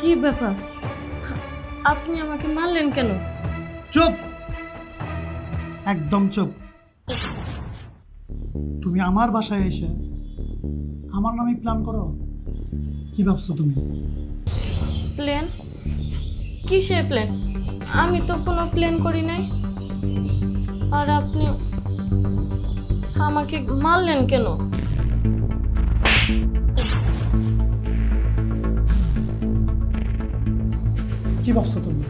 কি ব্যাপার? আপনি আমাকে মারলেন কেন? চুপ, একদম চুপ। তুমি আমার বাসায় এসে আমার নামে প্ল্যান করো? কি ভাবছো তুমি? প্ল্যান? কিসের প্ল্যান? আমি তো কোনো প্ল্যান করি নাই। আর আপনি আমাকে মারলেন কেন? কি ভাবছো তুমি?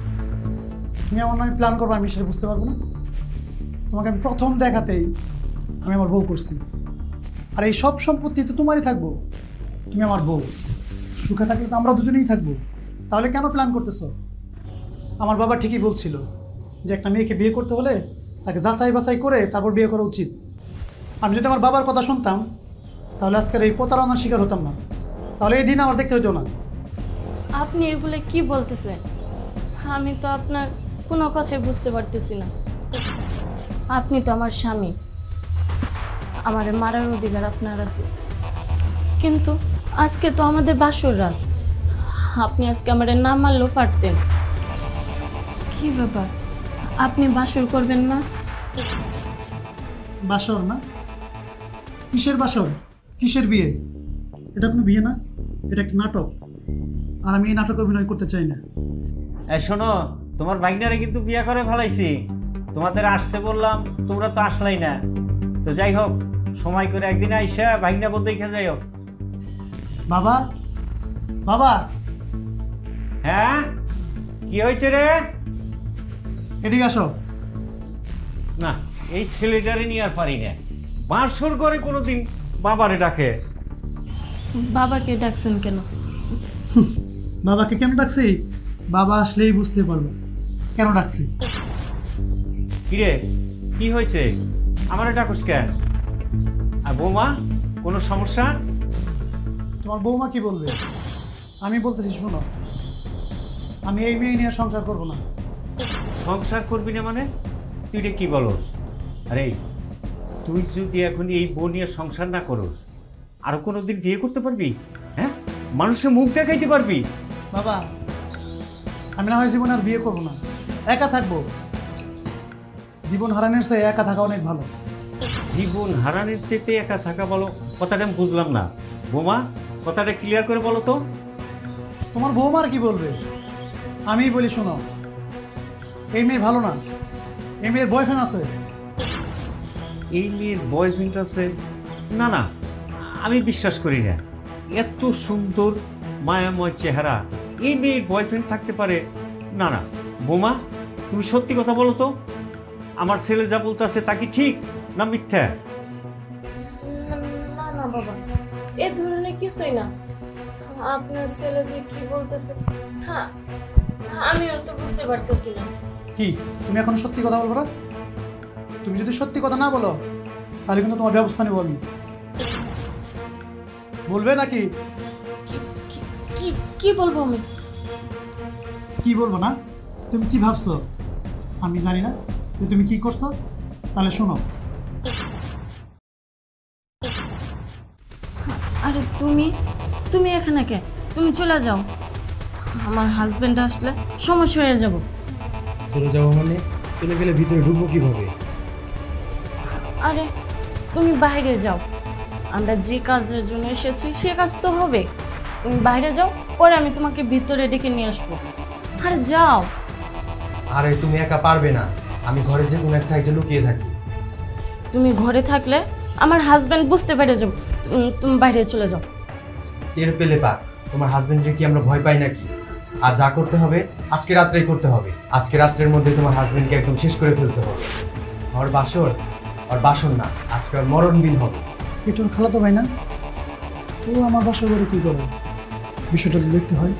তুমি আমার নামে প্ল্যান করবো, আমি সেটা বুঝতে পারবো না? তোমাকে আমি প্রথম দেখাতেই আমি আমার বউ করছি, আর এই সব সম্পত্তি তো তোমারই থাকবো। তুমি আমার বউ, সুখে থাকলে তো আমরা দুজনেই থাকবো। তাহলে কেন প্ল্যান করতেছো? আমার বাবা ঠিকই বলছিল যে একটা মেয়েকে বিয়ে করতে হলে তাকে যাচাই বাছাই করে তারপর বিয়ে করা উচিত। আমি যদি আমার বাবার কথা শুনতাম তাহলে আজকের এই প্রতারণার শিকার হতাম না, তাহলে এই দিন আমার দেখতে হতো না। আপনি এগুলো কি বলতেছেন? আমি তো আপনার কোনো কথাই বুঝতে পারতেছি না। আপনি তো আমার স্বামী, আমার মারার অধিকার আপনার আছে। কিন্তু আজকে তো আমাদের বাসর রাত, আপনি আজকে আমার না মারলেও পারতেন। কি ব্যাপার, আপনি বাসর করবেন না? বাসর না? কিসের বাসর? কিসের বিয়ে? এটা কোনো বিয়ে না, এটা একটা নাটক। আর আমি এই নাটকে অভিনয় করতে চাই না। শোনো, তোমার ভাগ্নারে কিন্তু বিয়ে করে ফেলাইছি। তোমাদের আসতে বললাম, তোমরা তো আসলাই না। তো যাই হোক, সময় করে একদিন আইসা ভাগ্না বোধ দেখে যাইও। বাবা, বাবা, হ্যাঁ, কি হয়েছে রে? এদিকে আসো। না, এই ছেলেটারে নিয়ে আর পারি না। বাঁশর করে কোনোদিন বাবারে ডাকে। বাবাকে ডাকছেন কেন? বাবাকে কেন ডাকছি? বাবা আসলেই বুঝতে পারবে কেন ডাকছি। কিরে, কি হয়েছে? আমারে ডাকুস কেন? আর বৌমা, কোনো সমস্যা? তোমার বৌমা কি বলবে? আমি বলতেছি শোনো, আমি এই মেয়ে নিয়ে সংসার করব না। সংসার করবি না মানে? তুই রে কি বলস? আরে তুই যদি এখন এই বউ নিয়ে সংসার না করস, আরো কোনোদিন বিয়ে করতে পারবি? হ্যাঁ, মানুষের মুখ দেখাইতে পারবি? বাবা, আমি না হয় জীবনে আর বিয়ে করব না, একা থাকবো। জীবন হারানোর চেয়ে একা থাকা অনেক ভালো। জীবন হারানোর চেয়ে একা থাকা বলো? কথাটা আমি বুঝলাম না। বোমা, কথাটা ক্লিয়ার করে বলো তো। তোমার বৌমার কি বলবে? আমিই বলি শোনো, এই মেয়ে ভালো না, এই মেয়ের বয়ফ্রেন্ড আছে। এই মেয়ের বয়ফ্রেন্ড আছে? না না, আমি বিশ্বাস করি না। এত সুন্দর মায়াময় চেহারা, এই মেয়ের বয়ফ্রেন্ড থাকতে পারে? না না, বোমা, তুমি সত্যি কথা বলো তো। আমার ছেলে যা বলতেছে তা কি ঠিক না মিথ্যা? না না বাবা, এ ধরনের কিছুই না। আপনার ছেলে যে কি বলতেছে, হ্যাঁ, আমিও তো বুঝতে পারতেছি না। কি তুমি এখনো সত্যি কথা বলবো না? তুমি যদি সত্যি কথা না বলো তাহলে কিন্তু তোমার ব্যবস্থা নেবো আমি। বলবে নাকি? কি কি বলবো আমি? কি বলবো না? তুমি কি ভাবছো আমি জানি না যে তুমি কি করছো? তাহলে শোনো। আরে তুমি তুমি এখানে কে? তুমি চলে যাও, আমার হাজবেন্ড আসলে সমস্যা হয়ে যাব। চলে যাবো মানে? চলে গেলে ভিতরে ঢুকবো কিভাবে? আরে তুমি বাইরে যাও, আমরা যে কাজের জন্য এসেছি সে কাজ তো হবে। তুমি বাইরে যাও, পরে আমি তোমাকে ভিতরে ডেকে নিয়ে আসবো। আরে যাও। আরে তুমি একা পারবে না, আমি ঘরে যে কোনো এক সাইডে লুকিয়ে থাকি। তুমি ঘরে থাকলে আমার হাজবেন্ড বুঝতে পেরে যাবো। তুমি বাইরে চলে যাও। টের পেলে পাক, তোমার হাজবেন্ডের কি আমরা ভয় পাই নাকি? আর যা করতে হবে আজকে রাত্রেই করতে হবে। আজকে রাত্রের মধ্যে তোমার হাজবেন্ডকে একদম শেষ করে ফেলতে হবে। আর বাসর, আর বাসর না, আজকে আর মরণ দিন হবে। এটার খালাতো ভাই না? ও আমার বাসা করে কি করে? বিষয়টা তো দেখতে হয়।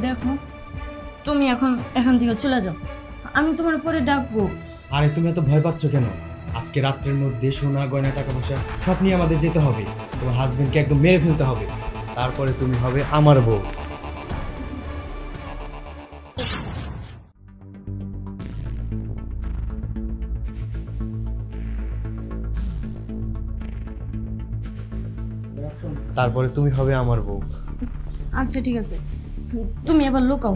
দেখো, তুমি এখান থেকে চলে যাও, আমি তোমার পরে ডাকবো। আরে তুমি এত ভয় পাচ্ছ কেন? আজকে রাত্রের মধ্যে সোনা গয়না টাকা পয়সা সব নিয়ে আমাদের যেতে হবে। তোমার হাজবেন্ডকে একদম মেরে ফেলতে হবে, তারপরে তুমি হবে আমার বউ। তারপরে তুমি হবে আমার বউ। আচ্ছা ঠিক আছে, তুমি এবার লুকাও।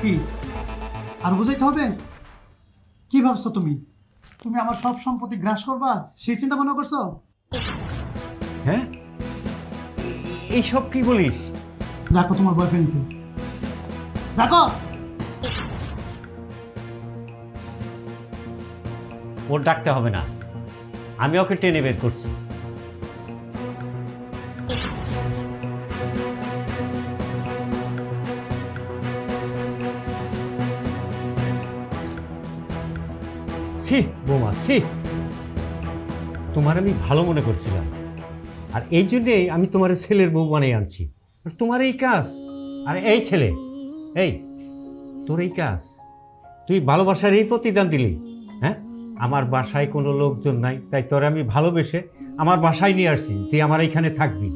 কি আর বুঝাইতে হবে? কি ভাবছো তুমি? তুমি আমার সব সম্পত্তি গ্রাস করবা সেই চিন্তা ভাবনা করছো? হ্যাঁ, এইসব কি বলিস? দেখো তোমার বয়ফ্রেন্ডকে, দেখো। ওর ডাকতে হবে না, আমি ওকে টেনে বের করছি। ছি বৌমা, ছি, তোমার আমি ভালো মনে করছিলাম, আর এই জন্যেই আমি তোমার ছেলের বউ বানিয়ে আনছি। আর তোমার এই কাজ, আর এই ছেলে, এই তোর এই কাজ, তুই ভালোবাসার এই প্রতিদান দিলি। হ্যাঁ, আমার বাসায় কোনো লোকজন নাই, তাই তোরে আমি ভালোবেসে আমার বাসায় নিয়ে আসছি, তুই আমার এইখানে থাকবি।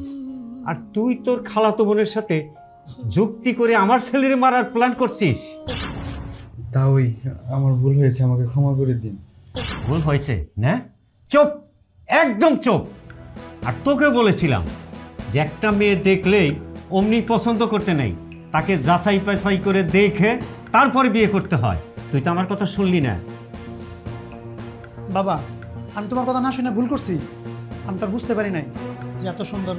আর তুই তোর খালাতো বোনের সাথে যুক্তি করে আমার ছেলের মারার প্ল্যান করছিস। তাই আমার ভুল হয়েছে, আমাকে ক্ষমা করে দিন। ভুল হয়েছে না? চুপ, একদম চুপ। আর তোকে বলেছিলাম যে একটা মেয়ে দেখলেই অমনি পছন্দ করতে নেই, তাকে যাচাই বাছাই করে দেখে তারপরে বিয়ে করতে হয়। তুই তো আমার কথা শুনলি না। বাবা, আমি তোমার কথা না শুনে ভুল করছি। আমি তো আর বুঝতে পারি নাই যে এত সুন্দর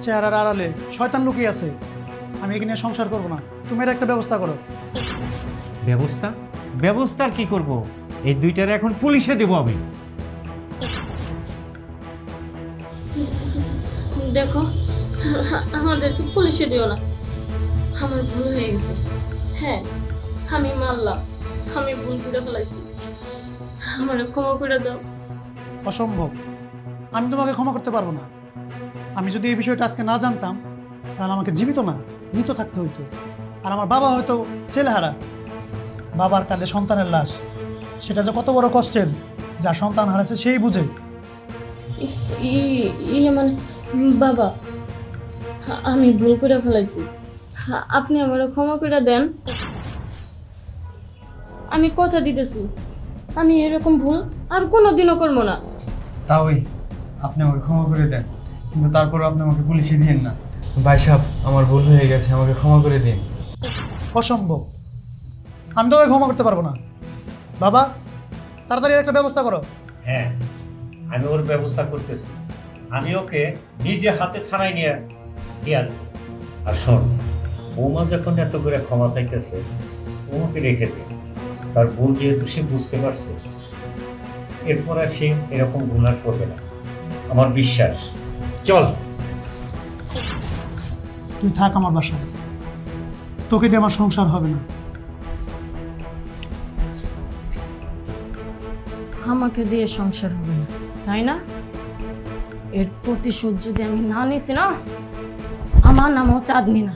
চেহারার আড়ালে শয়তান লুকিয়ে আছে। আমি এখানে সংসার করব না, তুমি এর একটা ব্যবস্থা করো। ব্যবস্থা? ব্যবস্থা কি করব? এই দুইটারে এখন পুলিশে দেবো আমি। দেখো, আমাদেরকে পুলিশে দিও না, আমার ভুল হয়ে গেছে। হ্যাঁ, আমি মানলাম, আমি ভুল করে ফেলাইছি, আমার ক্ষমা করে দাও। অসম্ভব, আমি তোমাকে ক্ষমা করতে পারবো না। আমি যদি এই বিষয়টা আজকে না জানতাম তাহলে আমাকে জীবিত না মৃত থাকতে হইতো। আর আমার বাবা হয়তো ছেলেহারা। বাবার কাঁধে সন্তানের লাশ, সেটা যে কত বড় কষ্টের, যার সন্তান হারাচ্ছে সেই বুঝে। মানে বাবা, আমি ভুল করে ফেলাইছি, আপনি আমার ক্ষমা করে দেন। আমি কথা দিতেছি, আমি এরকম ভুল আর কোনোদিনও করবো না। তাই আপনি আমাকে ক্ষমা করে দেন, কিন্তু তারপর আপনি আমাকে পুলিশে দিন না। ভাই সাহেব, আমার ভুল হয়ে গেছে, আমাকে ক্ষমা করে দিন। অসম্ভব, আমি তোকে ক্ষমা করতে পারবো না। বাবা, তাড়াতাড়ি একটা ব্যবস্থা করো। হ্যাঁ, আমি ওর ব্যবস্থা করতেছি। আমি ওকে নিজে হাতে থানায় নিয়ে দিয়ে দেবো। আর শোন, বৌমা যখন এত করে ক্ষমা চাইতেছে, ওকে রেখে দে। তার ভুল যেহেতু সে বুঝতে পারছে, এরপর আর সে এরকম ভুল আর করবে না, আমার বিশ্বাস। চল। তুই থাক আমার বাসায়, তোকে দিয়ে আমার সংসার হবে না। আমাকে দিয়ে সংসার হবে না, তাই না? এর প্রতিশোধ যদি আমি না নিছি না, আমার নামও চাঁদনি না।